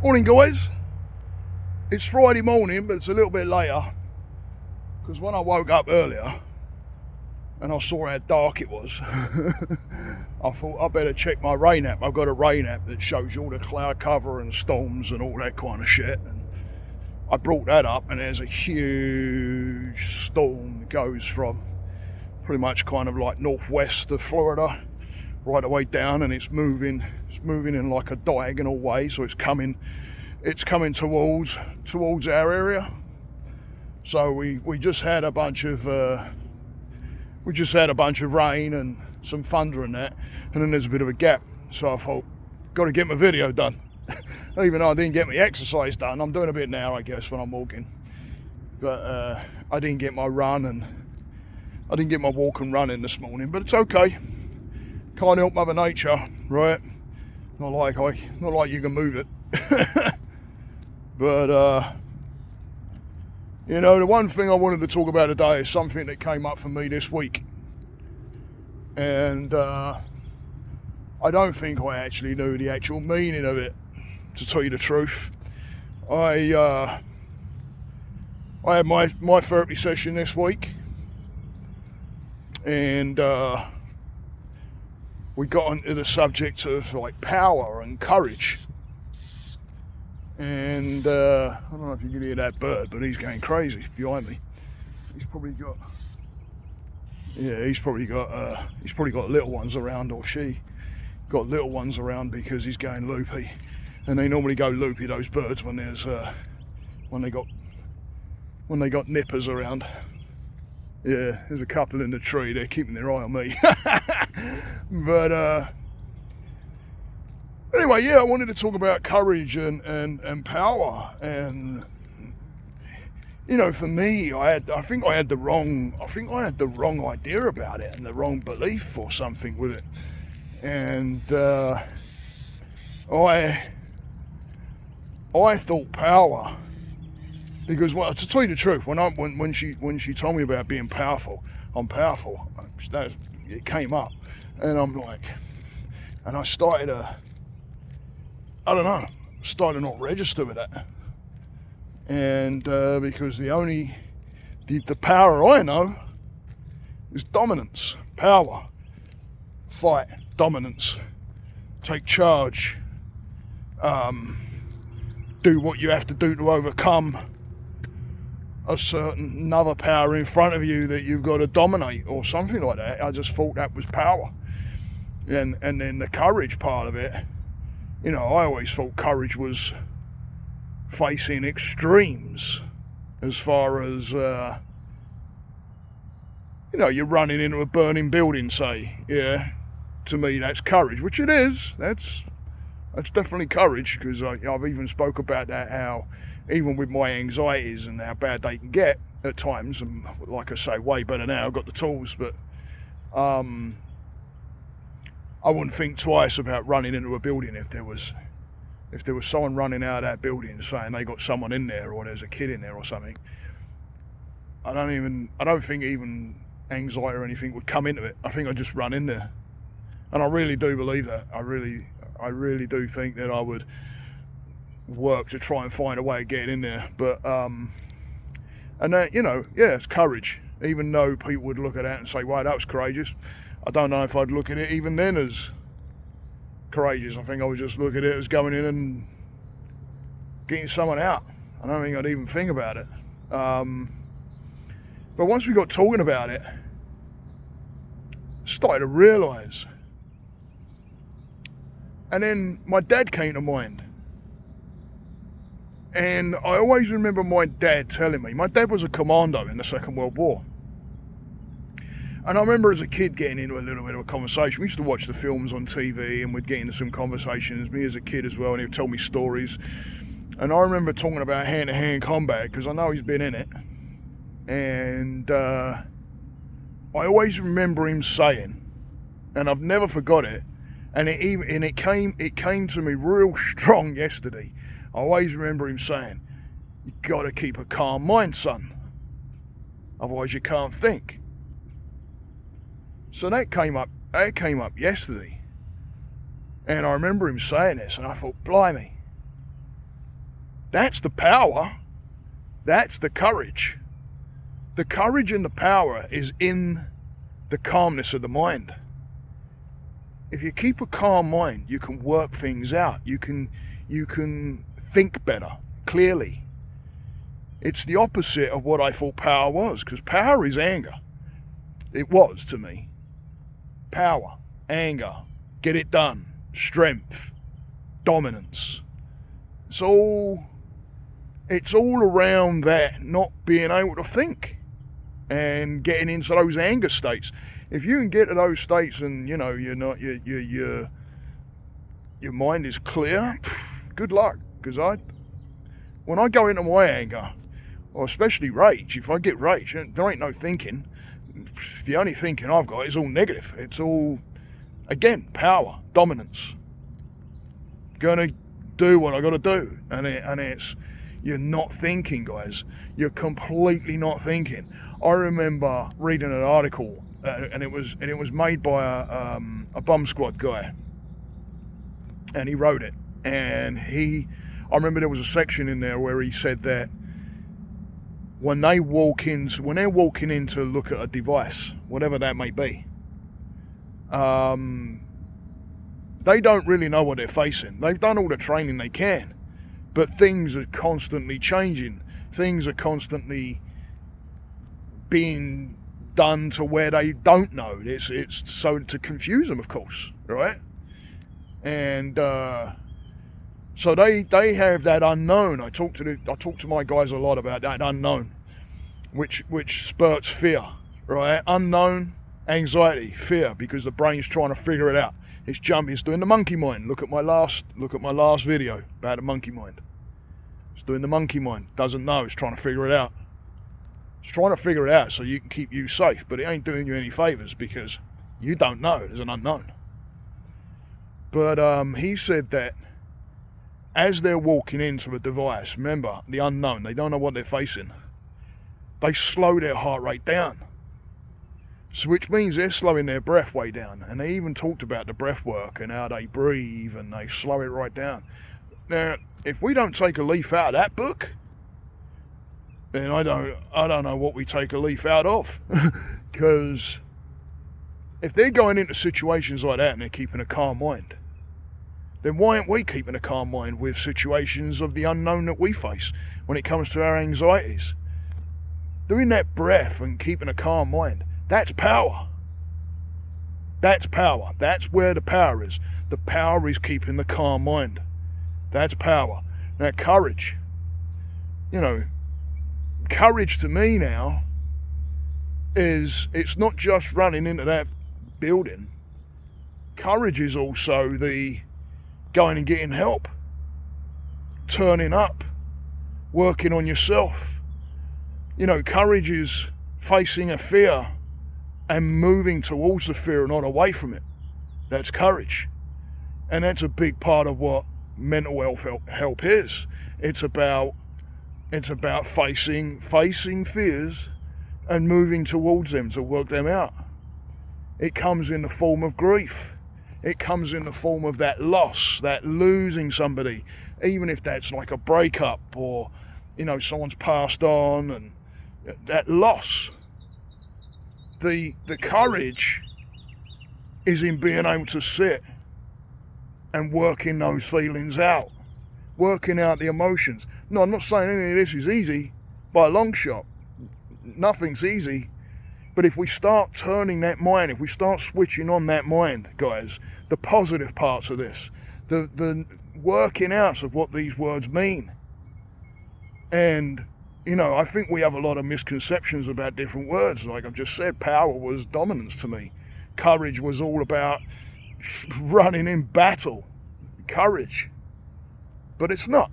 Morning, guys. It's Friday morning, but it's a little bit later because when I woke up earlier and I saw how dark it was, I thought I better check my rain app. I've got a rain app that shows you all the cloud cover and storms and all that kind of shit. And I brought that up, and there's a huge storm that goes from pretty much kind of like northwest of Florida right the way down, and it's moving in like a diagonal way, so it's coming towards our area. So we just had a bunch of rain and some thunder and that, and then there's a bit of a gap. So I thought, got to get my video done. Even though I didn't get my exercise done, I'm doing a bit now, I guess, when I'm walking. But I didn't get my run, and I didn't get my walk and run in this morning. But it's okay. Can't help Mother Nature, right? Not like you can move it. But the one thing I wanted to talk about today is something that came up for me this week, and I don't think I actually knew the actual meaning of it, to tell you the truth. I had my therapy session this week, and we got onto the subject of like power and courage. And I don't know if you can hear that bird, but he's going crazy behind me. He's probably got little ones around, or she got little ones around, because he's going loopy. And they normally go loopy, those birds, when they got nippers around. Yeah, there's a couple in the tree. They're keeping their eye on me. But anyway, I wanted to talk about courage and power. And for me, I think I had the wrong idea about it, and the wrong belief or something with it. And I thought power, because, well, to tell you the truth, when she told me about being powerful, I'm powerful. It came up, and I'm like, and I started to not register with that, and because the power I know is dominance, power, fight, dominance, take charge, do what you have to do to overcome a certain another power in front of you that you've got to dominate, or something like that. I just thought that was power. And then the courage part of it, I always thought courage was facing extremes, as far as you're running into a burning building, say. Yeah, to me that's courage, which it is. That's definitely courage, because I've even spoke about that, how even with my anxieties and how bad they can get at times, and like I say, way better now, I've got the tools, but I wouldn't think twice about running into a building if there was someone running out of that building saying they got someone in there, or there's a kid in there or something. I don't think even anxiety or anything would come into it. I think I'd just run in there. And I really do believe that. I really do think that I would work to try and find a way of getting in there. But and that, it's courage. Even though people would look at that and say, wow, that was courageous, I don't know if I'd look at it even then as courageous. I think I would just look at it as going in and getting someone out. I don't think I'd even think about it. But once we got talking about it, I started to realise. And then my dad came to mind. And I always remember my dad telling me, my dad was a commando in the Second World War. And I remember as a kid getting into a little bit of a conversation. We used to watch the films on TV, and we'd get into some conversations, me as a kid as well, and he'd tell me stories. And I remember talking about hand-to-hand combat, because I know he's been in it. And I always remember him saying, and I've never forgot it, and it came to me real strong yesterday. I always remember him saying, you got to keep a calm mind, son. Otherwise you can't think. So that came up yesterday. And I remember him saying this, and I thought, blimey, That's the power. That's the courage. The courage and the power is in the calmness of the mind. If you keep a calm mind, you can work things out. You can think better, clearly. It's the opposite of what I thought power was, because power is anger. It was to me. Power, anger, get it done, strength, dominance. It's all around that, not being able to think and getting into those anger states. If you can get to those states and you're not your mind is clear, good luck. Because when I go into my anger, or especially rage, if I get rage, there ain't no thinking. The only thinking I've got is all negative. It's all, again, power, dominance. Gonna do what I gotta do, and it's you're not thinking, guys. You're completely not thinking. I remember reading an article, and it was made by a bum squad guy, and he wrote it. And I remember there was a section in there where he said that when they're walking in to look at a device, whatever that may be, they don't really know what they're facing. They've done all the training they can, but things are constantly changing. Things are constantly being done to where they don't know. It's so to confuse them, of course, right? And so they have that unknown. I talk to my guys a lot about that unknown, which spurts fear, right? Unknown, anxiety, fear, because the brain's trying to figure it out. It's jumping. It's doing the monkey mind. Look at my last video about the monkey mind. It's doing the monkey mind. Doesn't know. It's trying to figure it out. It's trying to figure it out so you can keep you safe, but it ain't doing you any favors because you don't know. There's an unknown. But he said that as they're walking into a device, remember, the unknown, they don't know what they're facing, they slow their heart rate down. So which means they're slowing their breath way down. And they even talked about the breath work and how they breathe and they slow it right down. Now, if we don't take a leaf out of that book, then I don't know what we take a leaf out of. Because if they're going into situations like that and they're keeping a calm mind, then why aren't we keeping a calm mind with situations of the unknown that we face when it comes to our anxieties? Doing that breath and keeping a calm mind, that's power. That's power. That's where the power is. The power is keeping the calm mind. That's power. Now, courage. Courage to me now is, it's not just running into that building. Courage is also the going and getting help, turning up, working on yourself. Courage is facing a fear and moving towards the fear and not away from it. That's courage. And that's a big part of what mental health help is. It's about facing fears and moving towards them to work them out. It comes in the form of grief. It comes in the form of that loss, that losing somebody, even if that's like a breakup or, someone's passed on, and that loss. The courage is in being able to sit and working those feelings out, working out the emotions. No, I'm not saying any of this is easy by a long shot. Nothing's easy. But if we start turning that mind, if we start switching on that mind, guys, the positive parts of this, the working out of what these words mean. And, I think we have a lot of misconceptions about different words. Like I've just said, power was dominance to me. Courage was all about running in battle. Courage. But it's not.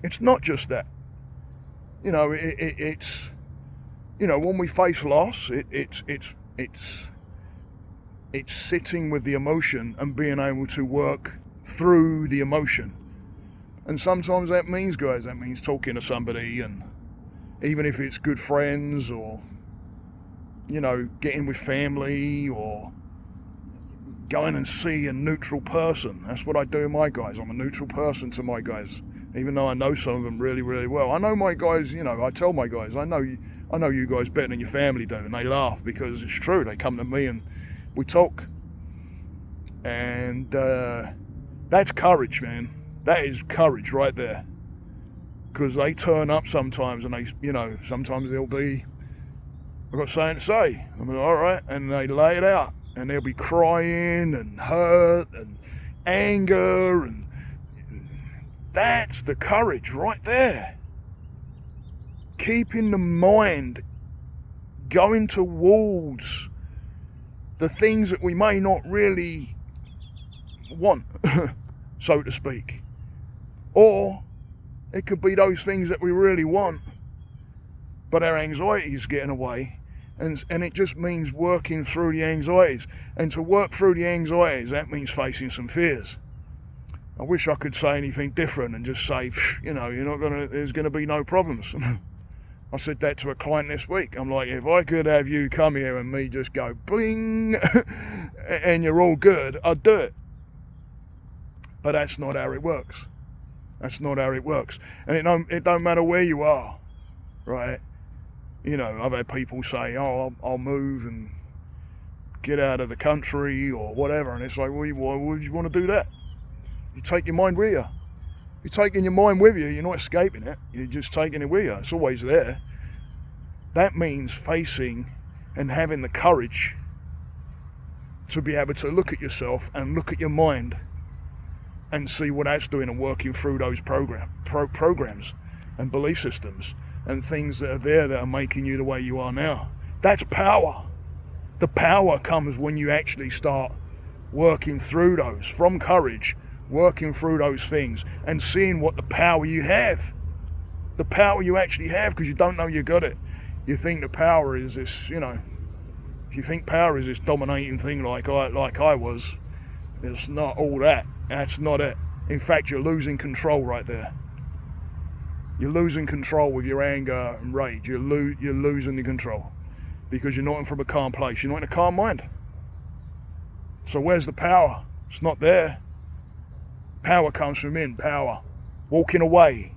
It's not just that. It's when we face loss, it's sitting with the emotion and being able to work through the emotion. And sometimes that means talking to somebody, and even if it's good friends or, getting with family or going and see a neutral person. That's what I do with my guys. I'm a neutral person to my guys. even though I know some of them really, really well. I know my guys, I tell my guys, I know you guys better than your family do, and they laugh because it's true. They come to me and we talk. And that's courage, man. That is courage right there. Because they turn up sometimes and sometimes they'll be, I've got something to say. I'm like, all right. And they lay it out. And they'll be crying and hurt and anger. And that's the courage right there. Keeping the mind going towards the things that we may not really want, so to speak. Or it could be those things that we really want, but our anxiety is getting away, and it just means working through the anxieties. And to work through the anxieties, that means facing some fears. I wish I could say anything different and just say, there's gonna be no problems. I said that to a client this week. I'm like, if I could have you come here and me just go bling, and you're all good, I'd do it. But that's not how it works. That's not how it works. And it don't matter where you are, right? I've had people say, oh, I'll move and get out of the country or whatever. And it's like, why would you want to do that? You take your mind with you. You're taking your mind with you. You're not escaping it. You're just taking it with you. It's always there. That means facing and having the courage to be able to look at yourself and look at your mind and see what that's doing and working through those programs and belief systems and things that are there that are making you the way you are now. That's power. The power comes when you actually start working through those, from courage, working through those things and seeing what the power you have. The power you actually have, because you don't know you got it. You think the power is this, if you think power is this dominating thing like I was, it's not all that. That's not it. In fact, you're losing control right there. You're losing control with your anger and rage. You're losing the control because you're not in from a calm place. You're not in a calm mind. So where's the power? It's not there. Power comes from in. Power. Walking away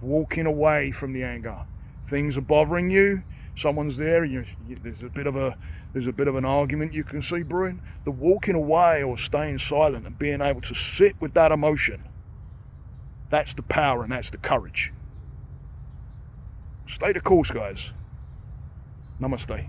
from the anger. Things are bothering you. Someone's there. There's a bit of an argument you can see brewing. The walking away or staying silent and being able to sit with that emotion. That's the power and that's the courage. Stay the course, guys. Namaste.